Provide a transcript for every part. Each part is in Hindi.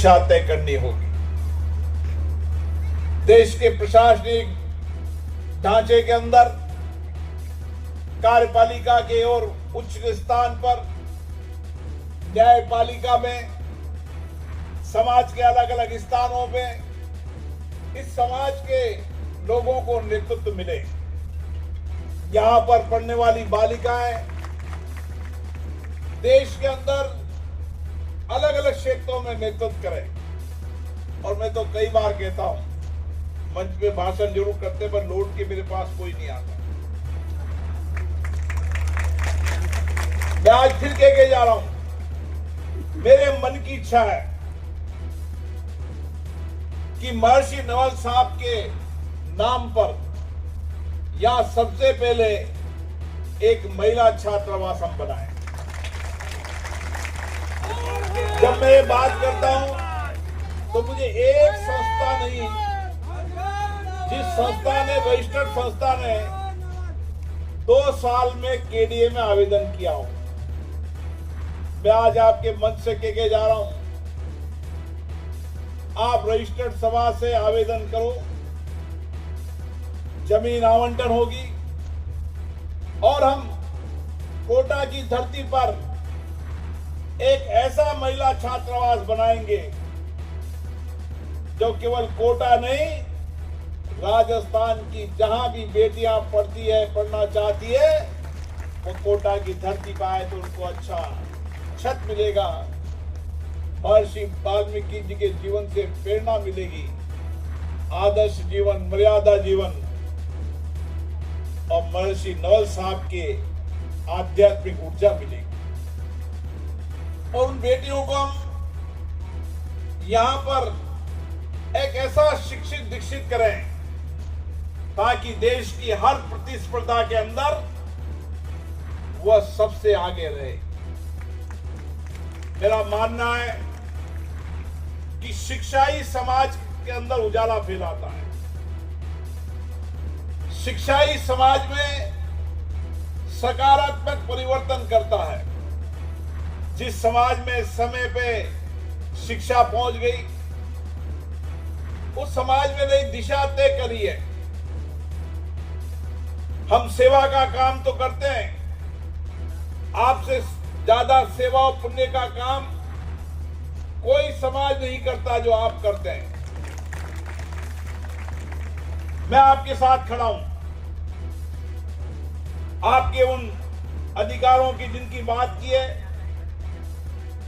दिशा तय करनी होगी। देश के प्रशासनिक ढांचे के अंदर कार्यपालिका के और उच्च स्थान पर न्यायपालिका में, समाज के अलग अलग स्थानों में इस समाज के लोगों को नेतृत्व मिले। यहां पर पढ़ने वाली बालिकाएं देश के अंदर अलग अलग क्षेत्रों में नेतृत्व करें। और मैं तो कई बार कहता हूं, मंच पे भाषण जरूर करते पर लौट के मेरे पास कोई नहीं आता। मैं आज फिर कह के जा रहा हूं, मेरे मन की इच्छा है कि महर्षि नवल साहब के नाम पर या सबसे पहले एक महिला छात्रावास हम बनाए। जब मैं ये बात करता हूं तो मुझे एक संस्था नहीं, जिस संस्था ने, रजिस्टर्ड संस्था ने 2 साल में केडीए में आवेदन किया हो, मैं आज आपके मंच से कह के जा रहा हूं, आप रजिस्टर्ड सभा से आवेदन करो, जमीन आवंटन होगी और हम कोटा की धरती पर एक ऐसा महिला छात्रावास बनाएंगे जो केवल कोटा नहीं, राजस्थान की जहां भी बेटियां पढ़ती है, पढ़ना चाहती है, वो कोटा की धरती पर आए तो उनको अच्छा छत मिलेगा, महर्षि वाल्मीकि जी के जीवन से प्रेरणा मिलेगी, आदर्श जीवन, मर्यादा जीवन और महर्षि नवल साहब के आध्यात्मिक ऊर्जा मिलेगी। और उन बेटियों को हम यहां पर एक ऐसा शिक्षित दीक्षित करें ताकि देश की हर प्रतिस्पर्धा के अंदर वह सबसे आगे रहे। मेरा मानना है कि शिक्षा ही समाज के अंदर उजाला फैलाता है। शिक्षा ही समाज में सकारात्मक परिवर्तन करता है। जिस समाज में समय पे शिक्षा पहुंच गई, उस समाज में नई दिशा तय करी है। हम सेवा का काम तो करते हैं, आपसे ज्यादा सेवा और पुण्य का काम कोई समाज नहीं करता जो आप करते हैं। मैं आपके साथ खड़ा हूं, आपके उन अधिकारों की जिनकी बात की है,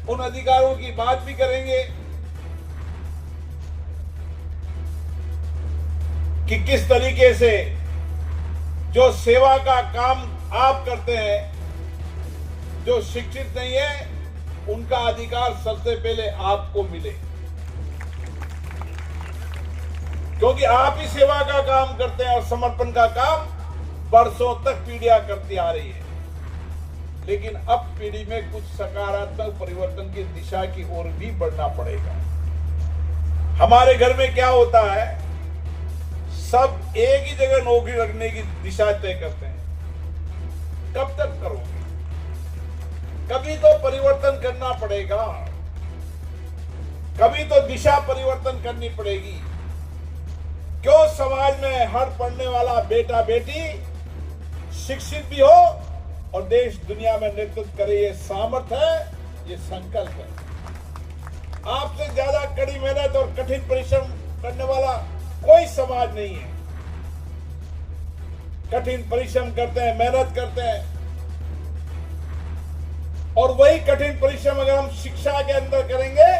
उन अधिकारों की बात भी करेंगे कि किस तरीके से जो सेवा का काम आप करते हैं, जो शिक्षित नहीं है, उनका अधिकार सबसे पहले आपको मिले, क्योंकि आप ही सेवा का काम करते हैं और समर्पण का काम वर्षों तक पीढ़ियां करती आ रही है। लेकिन अब पीढ़ी में कुछ सकारात्मक परिवर्तन की दिशा की ओर भी बढ़ना पड़ेगा। हमारे घर में क्या होता है, सब एक ही जगह नौकरी रखने की दिशा तय करते हैं। कब तक करोगे? कभी तो परिवर्तन करना पड़ेगा, कभी तो दिशा परिवर्तन करनी पड़ेगी। क्यों समाज में हर पढ़ने वाला बेटा बेटी शिक्षित भी हो और देश दुनिया में नेतृत्व करे, ये सामर्थ्य है, ये संकल्प है। आपसे ज्यादा कड़ी मेहनत और कठिन परिश्रम करने वाला कोई समाज नहीं है। कठिन परिश्रम करते हैं, मेहनत करते हैं, और वही कठिन परिश्रम अगर हम शिक्षा के अंदर करेंगे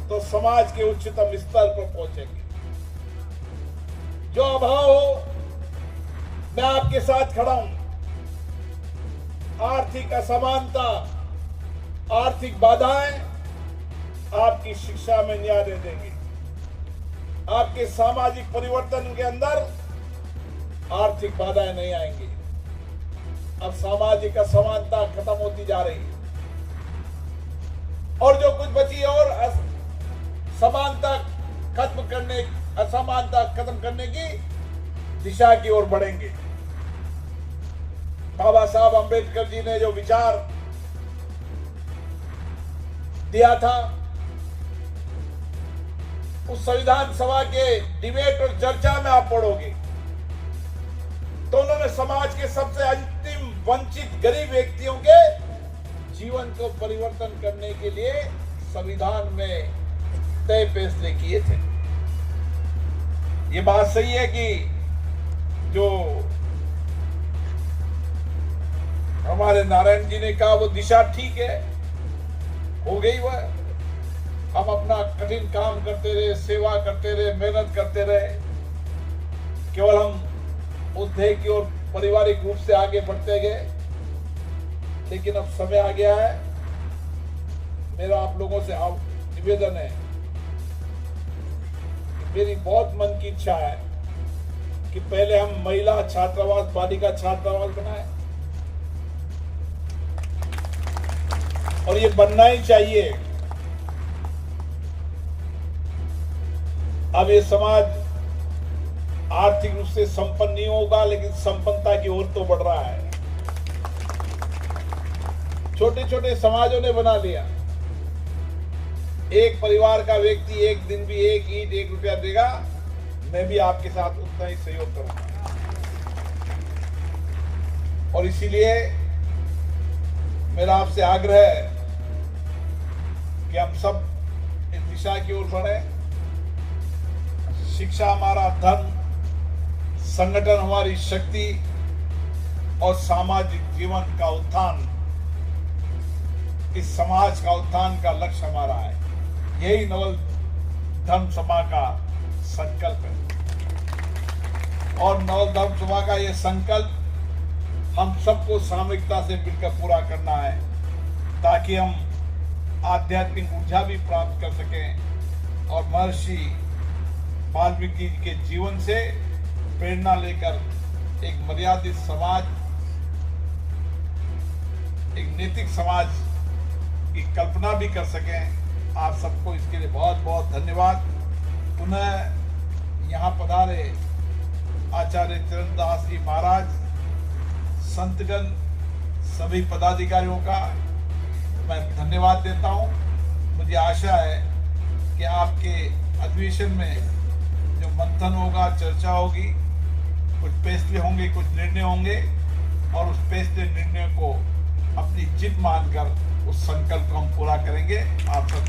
तो समाज के उच्चतम स्तर पर पहुंचेंगे। जो अभाव हो, मैं आपके साथ खड़ा हूं। आर्थिक असमानता, आर्थिक बाधाएं आपकी शिक्षा में न्याय दे देंगे। आपके सामाजिक परिवर्तन के अंदर आर्थिक बाधाएं नहीं आएंगी। अब सामाजिक असमानता खत्म होती जा रही है और जो कुछ बची और समानता खत्म करने, असमानता खत्म करने की दिशा की ओर बढ़ेंगे। बाबा साहब अंबेडकर जी ने जो विचार दिया था उस संविधान सभा के डिबेट और चर्चा में आप पढ़ोगे तो उन्होंने समाज के सबसे अंतिम वंचित गरीब व्यक्तियों के जीवन को परिवर्तन करने के लिए संविधान में तय फैसले किए थे। ये बात सही है कि जो हमारे नारायण जी ने कहा वो दिशा ठीक है, हो गई वह। हम अपना कठिन काम करते रहे, सेवा करते रहे, मेहनत करते रहे, केवल हम उस ध्येय की ओर पारिवारिक रूप से आगे बढ़ते गए। लेकिन अब समय आ गया है, मेरा आप लोगों से निवेदन है, मेरी बहुत मन की इच्छा है कि पहले हम महिला छात्रावास, बालिका छात्रावास बनाए, और ये बनना ही चाहिए। अब ये समाज आर्थिक रूप से संपन्न नहीं होगा, लेकिन संपन्नता की ओर तो बढ़ रहा है। छोटे छोटे समाजों ने बना लिया। एक परिवार का व्यक्ति एक दिन भी एक ईंट, 1 रुपया देगा, मैं भी आपके साथ उतना ही सहयोग करूंगा। और इसीलिए मेरा आपसे आग्रह है कि हम सब इस दिशा की ओर बढ़े। शिक्षा हमारा धर्म, संगठन हमारी शक्ति और सामाजिक जीवन का उत्थान, इस समाज का उत्थान का लक्ष्य हमारा है। यही नवल धर्म सभा का संकल्प है। और नवल धर्म सभा का यह संकल्प हम सबको सामूहिकता से मिलकर पूरा करना है, ताकि हम आध्यात्मिक ऊर्जा भी प्राप्त कर सकें और महर्षि वाल्मीकि जी के जीवन से प्रेरणा लेकर एक मर्यादित समाज, एक नैतिक समाज की कल्पना भी कर सकें। आप सबको इसके लिए बहुत बहुत धन्यवाद। पुनः यहाँ पधारे आचार्य चरणदास जी महाराज, संतगण, सभी पदाधिकारियों का मैं धन्यवाद देता हूँ। मुझे आशा है कि आपके अधिवेशन में जो मंथन होगा, चर्चा होगी, कुछ फैसले होंगे, कुछ निर्णय होंगे, और उस फैसले निर्णय को अपनी जिद मानकर उस संकल्प को हम पूरा करेंगे। आप सब